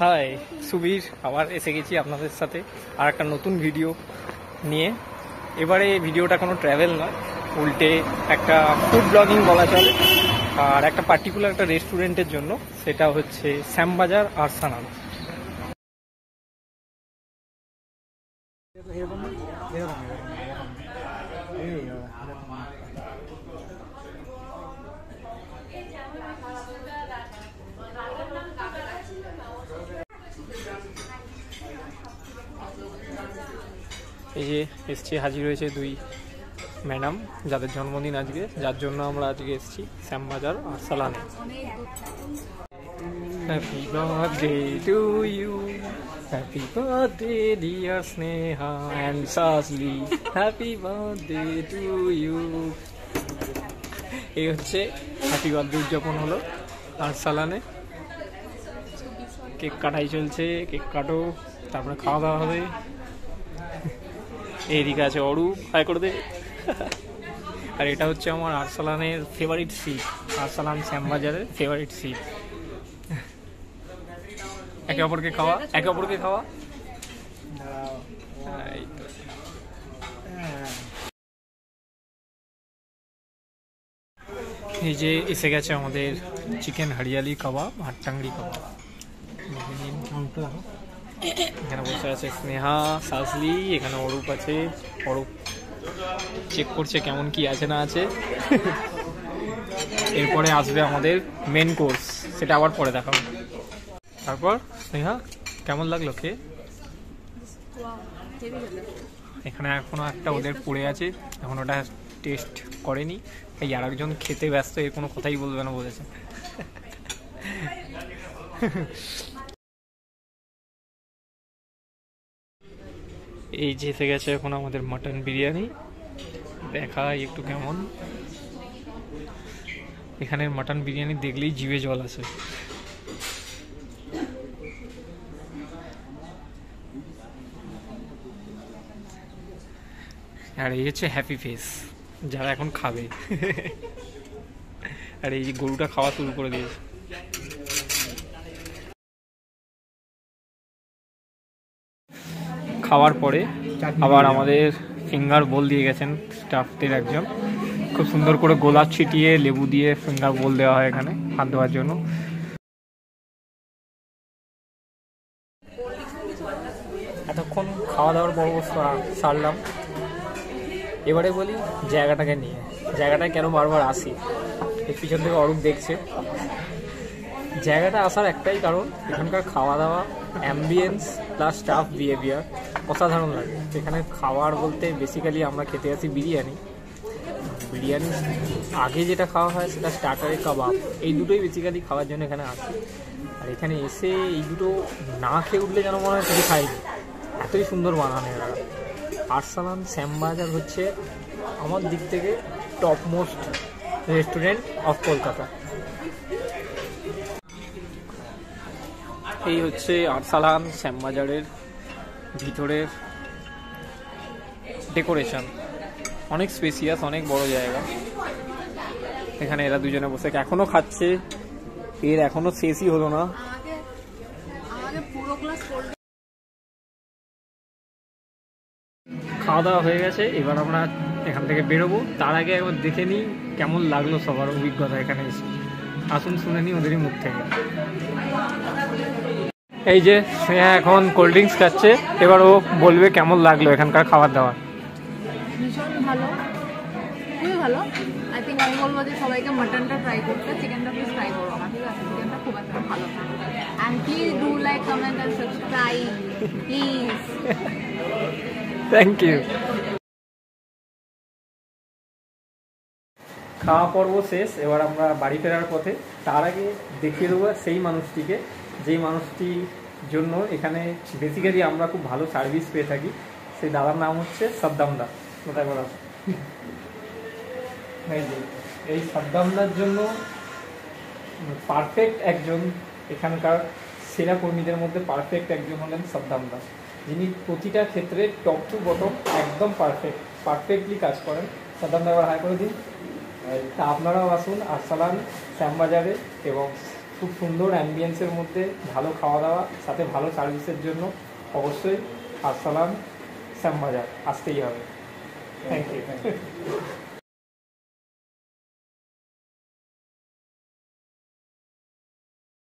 High, Subir আবার এসে গেছি আপনাদের সাথে আর একটা নতুন ভিডিও নিয়ে। এবারে ভিডিওটা কোনো ট্র্যাভেল নয়, উল্টে একটা ফুড ব্লগিং বলা চলে। আর একটা পার্টিকুলার একটা রেস্টুরেন্টের জন্য, সেটা হচ্ছে শ্যামবাজার আরসালান। এই যে এসছে, হাজির হয়েছে দুই ম্যাডাম, যাদের জন্মদিন আজকে, যার জন্য আমরা আজকে এসেছি শ্যামবাজার আরসালানে। Happy birthday to you, happy birthday dear Sneha and Sajli, happy birthday to you. এই হচ্ছে হ্যাপি বার্থডে উদযাপন হলো আরসালানে। কেক কাটাই চলছে, কেক কাটো, তারপরে খাওয়া দাওয়া হবে। এইদিকে আছে অরূপ, হাই করে দে। আর এটা হচ্ছে আমার আরসালানের ফেভারিট সিট, আরসালান শ্যামবাজারের ফেভারিট সিট। একে অপরকে খাওয়া, একে অপরকে খাওয়া। এই যে এসে গেছে আমাদের চিকেন হরিয়ালি কাবাব, হাট্টাংরি কাবাব। এখানে বসে আছে স্নেহা, সাজলি, এখানে অরূপ আছে। অরূপ চেক করছে কেমন কি আছে না আছে। এরপরে আসবে আমাদের মেন কোর্স, সেটা আবার পরে দেখাবো। তারপর স্নেহা, কেমন লাগলো খেয়ে? এখানে এখনো একটা ওদের পড়ে আছে, এখন ওটা টেস্ট করেনি, এই আর একজন খেতে ব্যস্ত, এর কোনো কথাই বলবে না বলেছে। এই যে এসে গেছে এখন আমাদের মাটন বিরিয়ানি, দেখাই একটু কেমন। এখানের মাটন বিরিয়ানি দেখলেই জিভে জল আসে। আর এই হচ্ছে হ্যাপি ফেস, যারা এখন খাবে। আর এই যে গরুটা খাওয়া শুরু করে দিয়েছে। খাওয়ার পরে আবার আমাদের ফিঙ্গার বোল দিয়ে গেছেন স্টাফদের একজন, খুব সুন্দর করে গোলাপ ছিটিয়ে লেবু দিয়ে ফিঙ্গার বোল দেওয়া হয় এখানে হাত ধোয়ার জন্য। এতক্ষণ খাওয়া দাওয়ার পর্ব সারলাম, এবারে বলি জায়গাটাকে নিয়ে, জায়গাটায় কেন বারবার আসি। এর পিছন থেকে অরূপ দেখছে। জায়গাটা আসার একটাই কারণ, এখানকার খাওয়া দাওয়া, অ্যাম্বিয়েন্স প্লাস স্টাফ বিহেভিয়ার অসাধারণ লাগে। এখানে খাওয়ার বলতে বেসিক্যালি আমরা খেতে আসি বিরিয়ানি। বিরিয়ানি আগে যেটা খাওয়া হয় সেটা স্টার্টারে কাবাব, এই দুটোই বেসিক্যালি খাওয়ার জন্য এখানে আসি। আর এখানে এসে এই দুটো না খেয়ে উঠলে যেন মনে হয় কিছু খাইনি, এতই সুন্দর বানানো এরা। আরসালান শ্যামবাজার হচ্ছে আমার দিক থেকে top most restaurant of Kolkata. এই হচ্ছে আরসালান শ্যামবাজারের ভিতরের ডেকোরেশন, অনেক স্পেসিয়াস, অনেক বড় জায়গা। এখানে এরা দুজনে বসে এখনো খাচ্ছে, এর এখনো শেষই হলো না। খাওয়া দাওয়া হয়ে গেছে, এবার আমরা এখান থেকে বেরোবো। তার আগে একবার দেখে নিই কেমন লাগলো সবার অভিজ্ঞতা এখানে এসে। আসুন শুনে নিই ওদেরই মুখ থেকে। এই যে স্নেহা এখন কোল্ড ড্রিঙ্কস খাচ্ছে, এবার ও বলবে কেমন লাগলো এখানকার খাবার দাবার। ভীষণ ভালো, খুবই ভালো। আই থিঙ্ক আমি বলবো যে সবাইকে মাটনটা ট্রাই করতে, চিকেনটা প্লিজ ট্রাই করবো না, ঠিক আছে? চিকেনটা খুব একটা ভালো না। And please do like, comment and subscribe please. Thank you. খাওয়া পর্ব শেষ, এবার আমরা বাড়ি ফেরার পথে। তার আগে দেখিয়ে দেবো সেই মানুষটিকে, যেই মানুষটির জন্য এখানে বেসিক্যালি আমরা খুব ভালো সার্ভিস পেয়ে থাকি। সেই দাদার নাম হচ্ছে সাদ্দামদা। কোথায় বলা, এই সাদ্দামদার জন্য পারফেক্ট একজন, এখানকার সেরা কর্মীদের মধ্যে পারফেক্ট একজন হলেন সাদ্দামদা, যিনি প্রতিটা ক্ষেত্রে টপ টু বটম একদম পারফেক্টলি কাজ করেন। সাদ্দামদা এবার হাই করে দিন। তা আপনারাও আসুন আরসালান শ্যামবাজারে এবং খুব সুন্দর অ্যাম্বিয়েন্সের মধ্যে ভালো খাওয়া দাওয়া সাথে ভালো সার্ভিসের জন্য অবশ্যই আরসালান শ্যামবাজার আসতেই হবে। Thank you.